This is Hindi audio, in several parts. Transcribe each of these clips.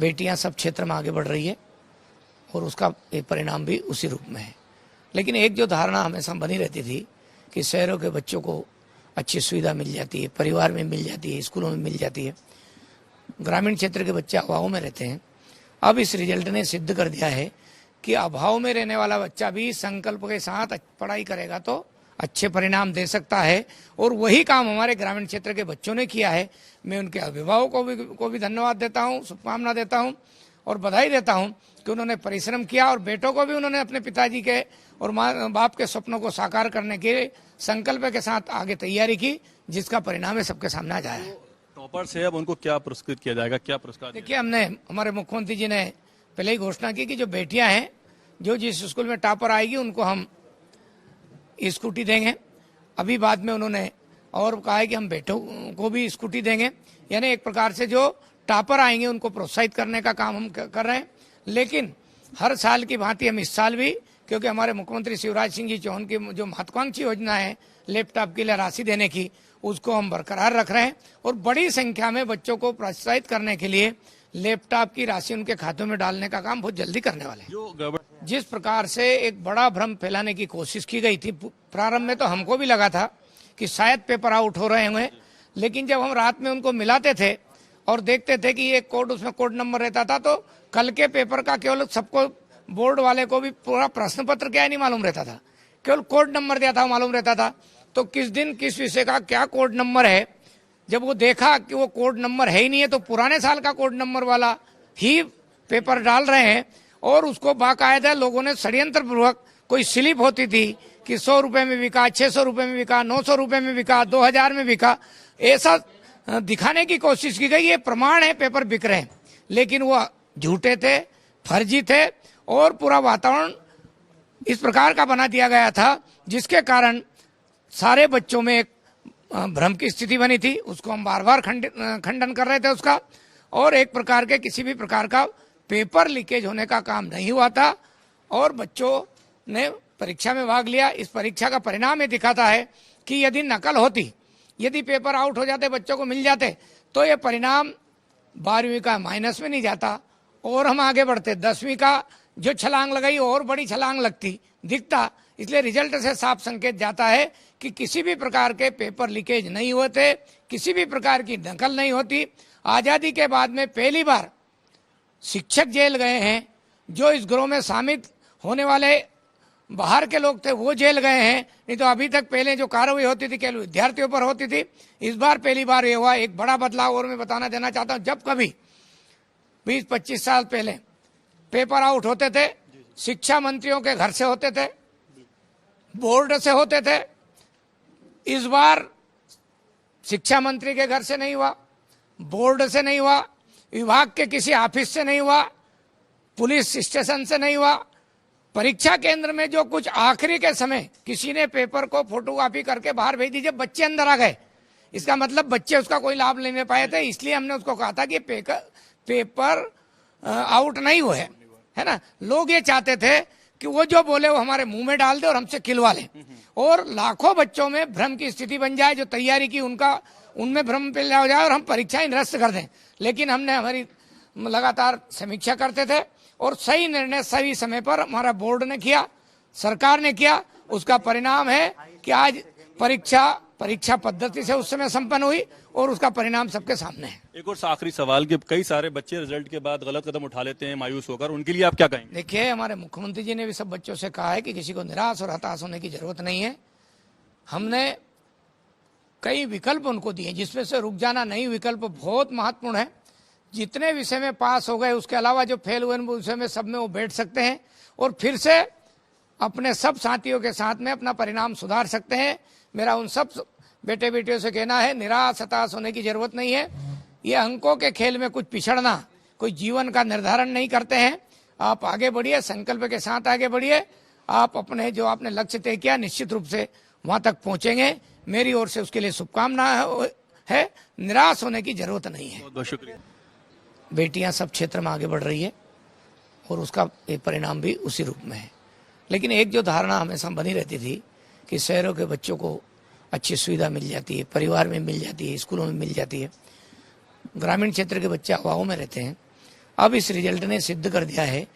बेटियां सब क्षेत्र में आगे बढ़ रही है और उसका एक परिणाम भी उसी रूप में है। लेकिन एक जो धारणा हमेशा बनी रहती थी कि शहरों के बच्चों को अच्छी सुविधा मिल जाती है, परिवार में मिल जाती है, स्कूलों में मिल जाती है, ग्रामीण क्षेत्र के बच्चे अभाव में रहते हैं। अब इस रिजल्ट ने सिद्ध कर दिया है कि अभाव में रहने वाला बच्चा भी संकल्प के साथ पढ़ाई करेगा तो अच्छे परिणाम दे सकता है। और वही काम हमारे ग्रामीण क्षेत्र के बच्चों ने किया है। मैं उनके अभिभावकों को भी धन्यवाद देता हूँ, शुभकामना देता हूँ और बधाई देता हूँ कि उन्होंने परिश्रम किया और बेटों को भी उन्होंने अपने पिताजी के और माँ बाप के सपनों को साकार करने के संकल्प के साथ आगे तैयारी की, जिसका परिणाम है सबके सामने आ जाया है। टॉपर से अब उनको क्या पुरस्कृत किया जाएगा, क्या पुरस्कार? देखिए, हमने हमारे मुख्यमंत्री जी ने पहले ही घोषणा की कि जो बेटियां हैं जो जिस स्कूल में टॉपर आएगी उनको हम स्कूटी देंगे। अभी बाद में उन्होंने और कहा है कि हम बेटों को भी स्कूटी देंगे। यानी एक प्रकार से जो टॉपर आएंगे उनको प्रोत्साहित करने का काम हम कर रहे हैं। लेकिन हर साल की भांति हम इस साल भी, क्योंकि हमारे मुख्यमंत्री शिवराज सिंह जी चौहान की जो महत्वाकांक्षी योजना है लैपटॉप के लिए राशि देने की, उसको हम बरकरार रख रहे हैं और बड़ी संख्या में बच्चों को प्रोत्साहित करने के लिए लैपटॉप की राशि उनके खातों में डालने का काम बहुत जल्दी करने वाले हैं। जिस प्रकार से एक बड़ा भ्रम फैलाने की कोशिश की गई थी, प्रारंभ में तो हमको भी लगा था कि शायद पेपर आउट हो रहे होंगे, लेकिन जब हम रात में उनको मिलाते थे और देखते थे कि ये कोड, उसमें कोड नंबर रहता था, तो कल के पेपर का केवल सबको, बोर्ड वाले को भी पूरा प्रश्न पत्र क्या नहीं मालूम रहता था, केवल कोड नंबर दिया था मालूम रहता था। तो किस दिन किस विषय का क्या कोड नंबर है, जब वो देखा कि वो कोड नंबर है ही नहीं है तो पुराने साल का कोड नंबर वाला ही पेपर डाल रहे हैं। और उसको बाकायदा लोगों ने षड्यंत्र पूर्वक, कोई स्लिप होती थी कि 100 रुपए में बिका, 600 रुपए में बिका, 900 रुपए में बिका, 2000 में बिका, ऐसा दिखाने की कोशिश की गई। ये प्रमाण है पेपर बिक रहे हैं, लेकिन वो झूठे थे, फर्जी थे और पूरा वातावरण इस प्रकार का बना दिया गया था जिसके कारण सारे बच्चों में एक भ्रम की स्थिति बनी थी। उसको हम बार बार खंडन कर रहे थे उसका, और एक प्रकार के किसी भी प्रकार का पेपर लीकेज होने का काम नहीं हुआ था और बच्चों ने परीक्षा में भाग लिया। इस परीक्षा का परिणाम ये दिखाता है कि यदि नकल होती, यदि पेपर आउट हो जाते, बच्चों को मिल जाते, तो ये परिणाम 12वीं का माइनस में नहीं जाता और हम आगे बढ़ते। 10वीं का जो छलांग लगाई और बड़ी छलांग लगती दिखता। इसलिए रिजल्ट से साफ संकेत जाता है कि किसी भी प्रकार के पेपर लीकेज नहीं होते, किसी भी प्रकार की नकल नहीं होती। आजादी के बाद में पहली बार शिक्षक जेल गए हैं, जो इस गिरोह में शामिल होने वाले बाहर के लोग थे वो जेल गए हैं। नहीं तो अभी तक पहले जो कार्रवाई होती थी केवल विद्यार्थियों पर होती थी। इस बार पहली बार ये हुआ, एक बड़ा बदलाव। और मैं बताना देना चाहता हूँ, जब कभी 20-25 साल पहले पेपर आउट होते थे, शिक्षा मंत्रियों के घर से होते थे, बोर्ड से होते थे। इस बार शिक्षा मंत्री के घर से नहीं हुआ, बोर्ड से नहीं हुआ, विभाग के किसी ऑफिस से नहीं हुआ, पुलिस स्टेशन से नहीं हुआ। परीक्षा केंद्र में जो कुछ आखिरी के समय किसी ने पेपर को फोटोकॉपी करके बाहर भेज दीजिए, बच्चे अंदर आ गए। इसका मतलब बच्चे उसका कोई लाभ लेने पाए थे। इसलिए हमने उसको कहा था कि पेपर आउट नहीं हुए है ना। लोग ये चाहते थे कि वो जो बोले वो हमारे मुंह में डाल दे और हमसे खिलवा ले, और लाखों बच्चों में भ्रम की स्थिति बन जाए। जो तैयारी की उनमें भ्रम फैला हो जाए और हम परीक्षाएं निरस्त कर दें। लेकिन हमने हमारी लगातार समीक्षा करते थे और सही निर्णय सही समय पर हमारा बोर्ड ने किया, सरकार ने किया। उसका परिणाम है कि आज परीक्षा पद्धति से उस समय संपन्न हुई और उसका परिणाम सबके सामने है। एक और आखिरी सवाल कि कई सारे बच्चे रिजल्ट के बाद गलत कदम उठा लेते हैं मायूस होकर, उनके लिए आप क्या कहेंगे? देखिए, हमारे मुख्यमंत्री जी ने भी सब बच्चों से कहा है कि किसी को निराश और हताश होने की जरूरत नहीं है। हमने कई विकल्प उनको दिए, जिसमें से रुक जाना नहीं विकल्प बहुत महत्वपूर्ण है। जितने विषय में पास हो गए, उसके अलावा जो फेल हुए विषय में सब में वो बैठ सकते हैं और फिर से अपने सब साथियों के साथ में अपना परिणाम सुधार सकते हैं। मेरा उन सब बेटे बेटियों से कहना है, निराश हताश होने की जरूरत नहीं है। ये अंकों के खेल में कुछ पिछड़ना कोई जीवन का निर्धारण नहीं करते हैं। आप आगे बढ़िए, संकल्प के साथ आगे बढ़िए। आप अपने जो आपने लक्ष्य तय किया, निश्चित रूप से वहां तक पहुंचेंगे। मेरी ओर से उसके लिए शुभकामना है। निराश होने की जरूरत नहीं है। बहुत शुक्रिया। बेटियां सब क्षेत्र में आगे बढ़ रही है और उसका एक परिणाम भी उसी रूप में है। लेकिन एक जो धारणा हमेशा बनी रहती थी कि शहरों के बच्चों को अच्छी सुविधा मिल जाती है, परिवार में मिल जाती है, स्कूलों में मिल जाती है, ग्रामीण क्षेत्र के बच्चे अभाव में रहते हैं। अब इस रिजल्ट ने सिद्ध कर दिया है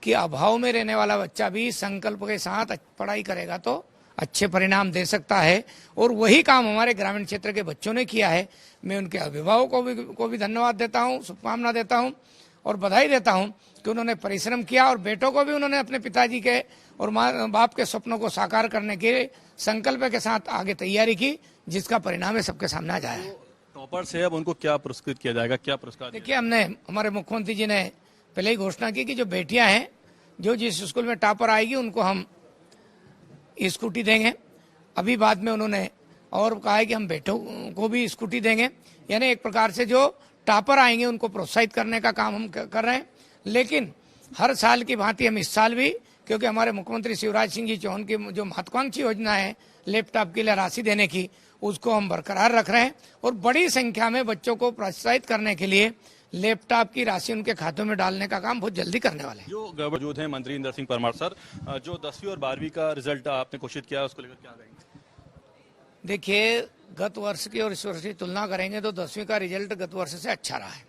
कि अभाव में रहने वाला बच्चा भी संकल्प के साथ पढ़ाई करेगा तो अच्छे परिणाम दे सकता है। और वही काम हमारे ग्रामीण क्षेत्र के बच्चों ने किया है। मैं उनके अभिभावकों को भी धन्यवाद देता हूँ, शुभकामना देता हूँ और बधाई देता हूँ कि उन्होंने परिश्रम किया और बेटों को भी उन्होंने अपने पिताजी के और माँ बाप के सपनों को साकार करने के संकल्प के साथ आगे तैयारी की, जिसका परिणाम है सबके सामने आ जाए। टॉपर से अब उनको क्या पुरस्कृत किया जाएगा, क्या पुरस्कार? देखिए, हमने हमारे मुख्यमंत्री जी ने पहले ही घोषणा की कि जो बेटियां हैं जो जिस स्कूल में टॉपर आएगी उनको हम स्कूटी देंगे। अभी बाद में उन्होंने और कहा है कि हम बेटों को भी स्कूटी देंगे। यानी एक प्रकार से जो टॉपर आएंगे उनको प्रोत्साहित करने का काम हम कर रहे हैं। लेकिन हर साल की भांति हम इस साल भी, क्योंकि हमारे मुख्यमंत्री शिवराज सिंह जी चौहान की जो महत्वाकांक्षी योजना है लैपटॉप के लिए राशि देने की, उसको हम बरकरार रख रहे हैं और बड़ी संख्या में बच्चों को प्रोत्साहित करने के लिए लैपटॉप की राशि उनके खातों में डालने का काम बहुत जल्दी करने वाले हैं। जो मौजूद है मंत्री इंदर सिंह परमार सर, जो 10वीं और 12वीं का रिजल्ट आपने घोषित किया उसको लेकर क्या कहेंगे? देखिए, गत वर्ष की और इस वर्ष की तुलना करेंगे तो 10वीं का रिजल्ट गत वर्ष से अच्छा रहा है।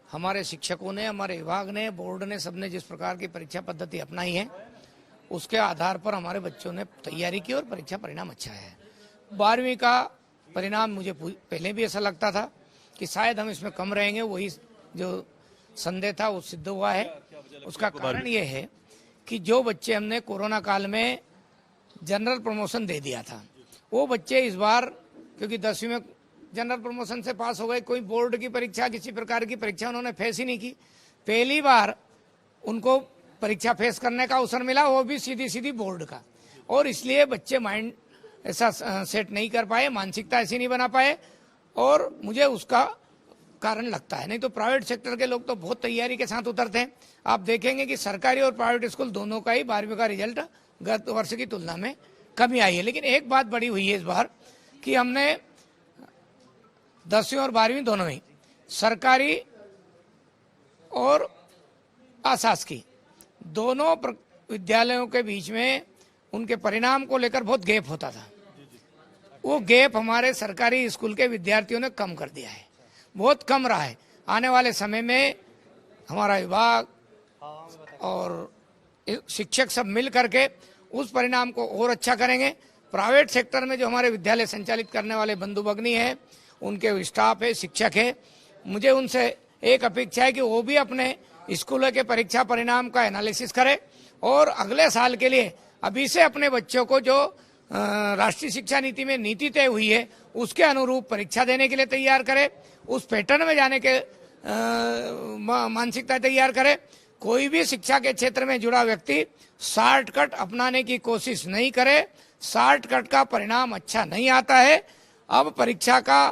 हमारे शिक्षकों ने, हमारे विभाग ने, बोर्ड ने, सबने जिस प्रकार की परीक्षा पद्धति अपनाई है उसके आधार पर हमारे बच्चों ने तैयारी की और परीक्षा परिणाम अच्छा है। 12वीं का परिणाम मुझे पहले भी ऐसा लगता था कि शायद हम इसमें कम रहेंगे, वही जो संदेह था वो सिद्ध हुआ है। उसका कारण ये है कि जो बच्चे हमने कोरोना काल में जनरल प्रमोशन दे दिया था, वो बच्चे इस बार, क्योंकि 10वीं में जनरल प्रमोशन से पास हो गए, कोई बोर्ड की परीक्षा, किसी प्रकार की परीक्षा उन्होंने फेस ही नहीं की। पहली बार उनको परीक्षा फेस करने का अवसर मिला, वो भी सीधी सीधी बोर्ड का। और इसलिए बच्चे माइंड ऐसा सेट नहीं कर पाए, मानसिकता ऐसी नहीं बना पाए, और मुझे उसका कारण लगता है। नहीं तो प्राइवेट सेक्टर के लोग तो बहुत तैयारी के साथ उतरते हैं। आप देखेंगे कि सरकारी और प्राइवेट स्कूल दोनों का ही 12वीं का रिजल्ट गत वर्ष की तुलना में कमी आई है। लेकिन एक बात बड़ी हुई है इस बार कि हमने 10वीं और 12वीं दोनों में सरकारी और अशासकीय दोनों विद्यालयों के बीच में उनके परिणाम को लेकर बहुत गैप होता था। वो गैप हमारे सरकारी स्कूल के विद्यार्थियों ने कम कर दिया है, बहुत कम रहा है। आने वाले समय में हमारा विभाग और शिक्षक सब मिल करके उस परिणाम को और अच्छा करेंगे। प्राइवेट सेक्टर में जो हमारे विद्यालय संचालित करने वाले बंधु भगिनी है, उनके स्टाफ है, शिक्षक है, मुझे उनसे एक अपेक्षा है कि वो भी अपने स्कूलों के परीक्षा परिणाम का एनालिसिस करे और अगले साल के लिए अभी से अपने बच्चों को जो राष्ट्रीय शिक्षा नीति में नीति तय हुई है उसके अनुरूप परीक्षा देने के लिए तैयार करे, उस पैटर्न में जाने के मानसिकता तैयार करे। कोई भी शिक्षा के क्षेत्र में जुड़ा व्यक्ति शॉर्टकट अपनाने की कोशिश नहीं करे, शॉर्टकट का परिणाम अच्छा नहीं आता है। अब परीक्षा का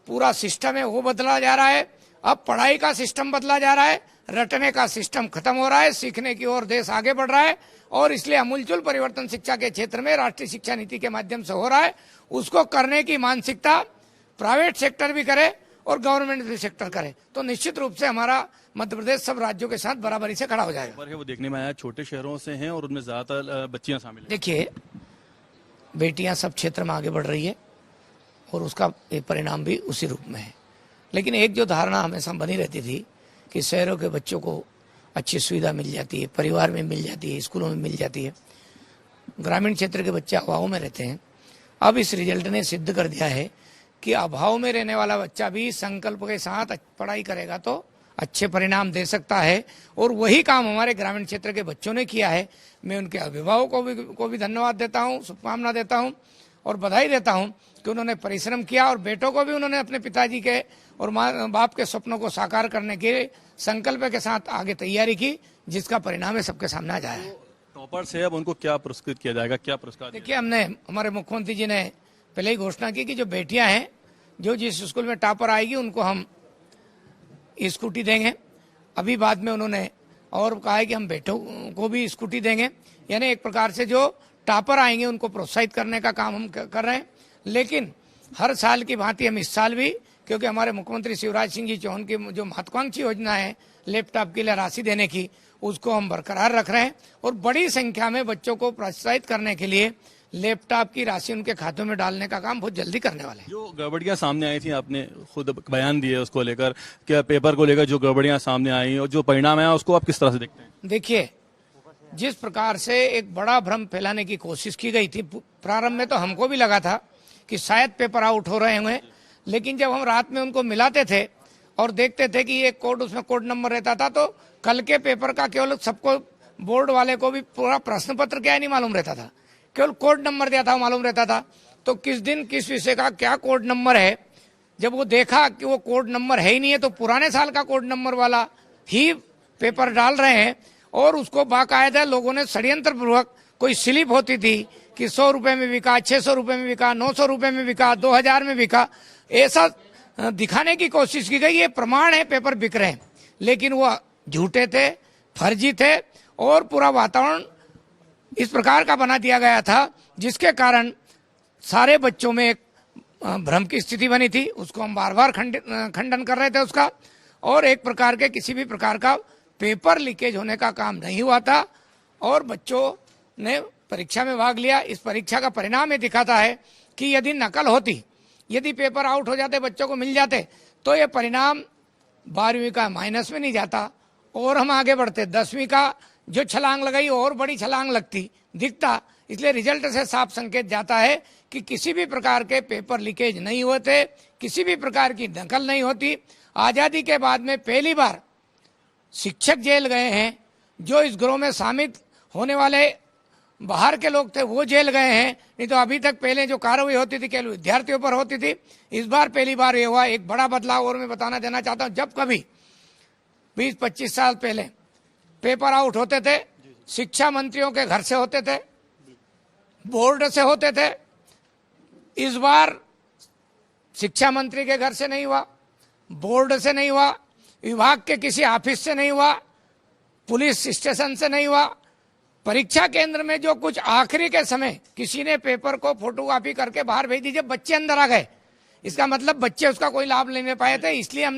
पूरा सिस्टम है वो बदला जा रहा है, अब पढ़ाई का सिस्टम बदला जा रहा है, रटने का सिस्टम खत्म हो रहा है, सीखने की ओर देश आगे बढ़ रहा है। और इसलिए अमूलचूल परिवर्तन शिक्षा के क्षेत्र में राष्ट्रीय शिक्षा नीति के माध्यम से हो रहा है। उसको करने की मानसिकता प्राइवेट सेक्टर भी करे और गवर्नमेंट भी सेक्टर करे तो निश्चित रूप से हमारा मध्य प्रदेश सब राज्यों के साथ बराबरी से खड़ा हो जाएगा। वो देखने में आया छोटे शहरों से हैं और उनमें ज्यादातर बच्चियां शामिल हैं। देखिए, बेटियां सब क्षेत्र में आगे बढ़ रही है और उसका परिणाम भी उसी रूप में है। लेकिन एक जो धारणा हमेशा बनी रहती थी कि शहरों के बच्चों को अच्छी सुविधा मिल जाती है, परिवार में मिल जाती है, स्कूलों में मिल जाती है, ग्रामीण क्षेत्र के बच्चे अभाव में रहते हैं। अब इस रिजल्ट ने सिद्ध कर दिया है कि अभाव में रहने वाला बच्चा भी संकल्प के साथ पढ़ाई करेगा तो अच्छे परिणाम दे सकता है। और वही काम हमारे ग्रामीण क्षेत्र के बच्चों ने किया है। मैं उनके अभिभावकों को भी धन्यवाद देता हूँ, शुभकामना देता हूँ और बधाई देता हूँ कि उन्होंने परिश्रम किया और बेटों को भी उन्होंने अपने पिताजी के और माँ बाप के सपनों को साकार करने के संकल्प के साथ आगे तैयारी की, जिसका परिणाम है सबके सामने आ जाए। टॉपर से अब उनको क्या पुरस्कृत किया जाएगा, क्या पुरस्कार? देखिए, हमने हमारे मुख्यमंत्री जी ने पहले ही घोषणा की कि जो बेटियां हैं जो जिस स्कूल में टॉपर आएगी उनको हम स्कूटी देंगे। अभी बाद में उन्होंने और कहा है कि हम बेटों को भी स्कूटी देंगे। यानी एक प्रकार से जो टॉपर आएंगे उनको प्रोत्साहित करने का काम हम कर रहे हैं। लेकिन हर साल की भांति हम इस साल भी, क्योंकि हमारे मुख्यमंत्री शिवराज सिंह जी चौहान की जो महत्वाकांक्षी योजना है लैपटॉप के लिए राशि देने की, उसको हम बरकरार रख रहे हैं और बड़ी संख्या में बच्चों को प्रोत्साहित करने के लिए लैपटॉप की राशि उनके खातों में डालने का काम बहुत जल्दी करने वाले हैं। जो गड़बड़ियां सामने आई थी, आपने खुद बयान दिए उसको लेकर, क्या पेपर को लेकर जो गड़बड़ियां सामने आई और जो परिणाम आया उसको आप किस तरह से देखते हैं? देखिए, जिस प्रकार से एक बड़ा भ्रम फैलाने की कोशिश की गई थी, प्रारंभ में तो हमको भी लगा था कि शायद पेपर आउट हो रहे होंगे, लेकिन जब हम रात में उनको मिलाते थे और देखते थे कि एक कोड, उसमें कोड नंबर रहता था, तो कल के पेपर का केवल सबको, बोर्ड वाले को भी पूरा प्रश्न पत्र क्या नहीं मालूम रहता था, केवल कोड नंबर दिया था मालूम रहता था। तो किस दिन किस विषय का क्या कोड नंबर है, जब वो देखा कि वो कोड नंबर है ही नहीं है, तो पुराने साल का कोड नंबर वाला ही पेपर डाल रहे हैं और उसको बाकायदा लोगों ने षड्यंत्र पूर्वक, कोई स्लिप होती थी कि 100 रुपए में बिका, 600 रुपए में बिका, 900 रुपए में बिका, 2000 में बिका, ऐसा दिखाने की कोशिश की गई। ये प्रमाण है पेपर बिक रहे हैं, लेकिन वो झूठे थे, फर्जी थे और पूरा वातावरण इस प्रकार का बना दिया गया था, जिसके कारण सारे बच्चों में एक भ्रम की स्थिति बनी थी। उसको हम बार बार खंडन कर रहे थे उसका, और एक प्रकार के किसी भी प्रकार का पेपर लीकेज होने का काम नहीं हुआ था और बच्चों ने परीक्षा में भाग लिया। इस परीक्षा का परिणाम ये दिखाता है कि यदि नकल होती, यदि पेपर आउट हो जाते, बच्चों को मिल जाते, तो ये परिणाम 12वीं का माइनस में नहीं जाता और हम आगे बढ़ते। 10वीं का जो छलांग लगाई और बड़ी छलांग लगती दिखता। इसलिए रिजल्ट से साफ संकेत जाता है कि किसी भी प्रकार के पेपर लीकेज नहीं होते, किसी भी प्रकार की नकल नहीं होती। आजादी के बाद में पहली बार शिक्षक जेल गए हैं, जो इस गिरोह में शामिल होने वाले बाहर के लोग थे वो जेल गए हैं, नहीं तो अभी तक पहले जो कार्रवाई होती थी केवल विद्यार्थियों पर होती थी। इस बार पहली बार ये हुआ, एक बड़ा बदलाव। और मैं बताना देना चाहता हूं, जब कभी 20-25 साल पहले पेपर आउट होते थे, शिक्षा मंत्रियों के घर से होते थे, बोर्ड से होते थे। इस बार शिक्षा मंत्री के घर से नहीं हुआ, बोर्ड से नहीं हुआ, विभाग के किसी ऑफिस से नहीं हुआ, पुलिस स्टेशन से नहीं हुआ। परीक्षा केंद्र में जो कुछ आखिरी के समय किसी ने पेपर को फोटोकॉपी करके बाहर भेज दीजिए, बच्चे अंदर आ गए, इसका मतलब बच्चे उसका कोई लाभ नहीं ले पाए थे। इसलिए हम